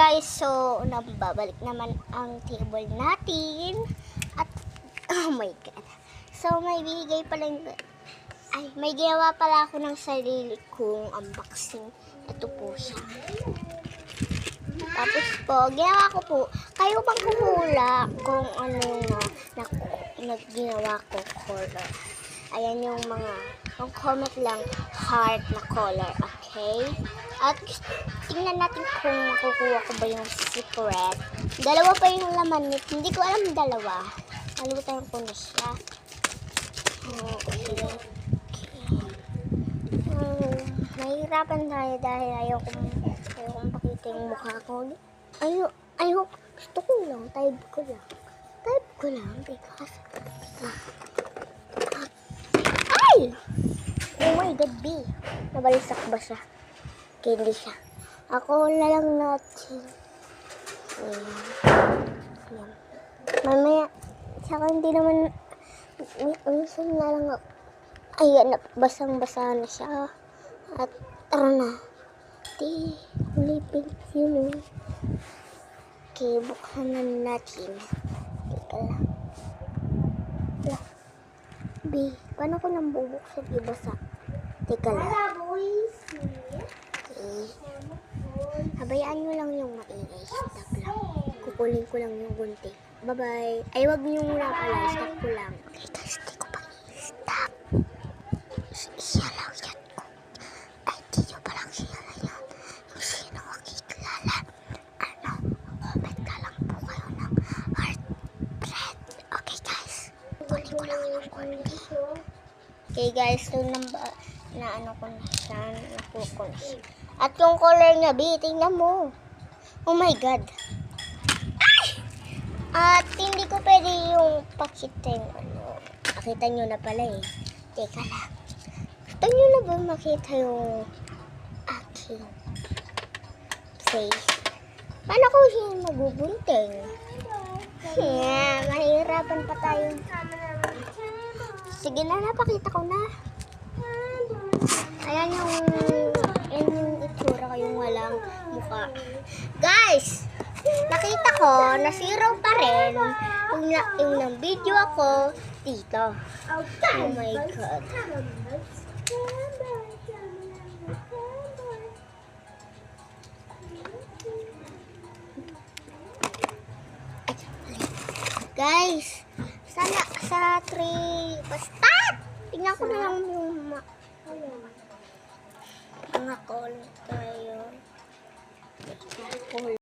guys, so babalik naman ang table natin. At oh my god. So may bigay pala may ginawa pala ako ng sarili kong unboxing. Ito po siya. Tapos po, ginawa ko po, kayo bang kuhula kung ano yung ginawa ko color. Ayan yung mga, yung comment lang, heart na color, okay? At tingnan natin kung makukuha ko ba yung secret. Dalawa pa yung laman nito. Hindi ko alam dalawa. Kalimutan ko na siya. Okay. Nahihirapan tayo dahil ayokong pakita yung mukha ko. Ayok. Gusto ko lang. Type ko lang. Because ay! Oh my god, B. Nabalisak ba siya? Okay, hindi siya. Ako na lang natin. Mamaya, saka hindi naman, minsan na lang ako. Ayan, basang-basa na siya. At tara na. Ulipin yun. Okay, buksan na natin. Teka lang. B, paano ko nang bubuksan ibasa? Teka lang. Okay. Habayaan nyo lang yung maingay. Stop lang. Kukunin ko lang yung gunting. Bye-bye. Ay, wag nyo muna pala. Stop ko lang. Okay guys, hindi ko pa stop. Siya lang yan ko. Ay, di nyo palang siya lang yan. Yung sino makikilala. Comment ka lang po kayo ng heart bread. Okay guys. Kunin ko lang yung gunting. Okay guys, so nakuha ko na siya. At yung color niya, B, tingnan mo. Oh my god. Ay! At hindi ko pwede yung pakita yung Nakita nyo na pala eh. Teka lang. Gusto nyo na ba makita yung aking face? Paano ko siya magugunting? Yeah, mahirapan pa tayo. Sige na, napakita ko na. Ayan yung itsura ko, yung walang mukha. Guys, nakita ko na zero pa rin yung ng video ako dito. Oh my god. Guys, sana sa 3 basta tingnan ko na lang yung mga call tayo.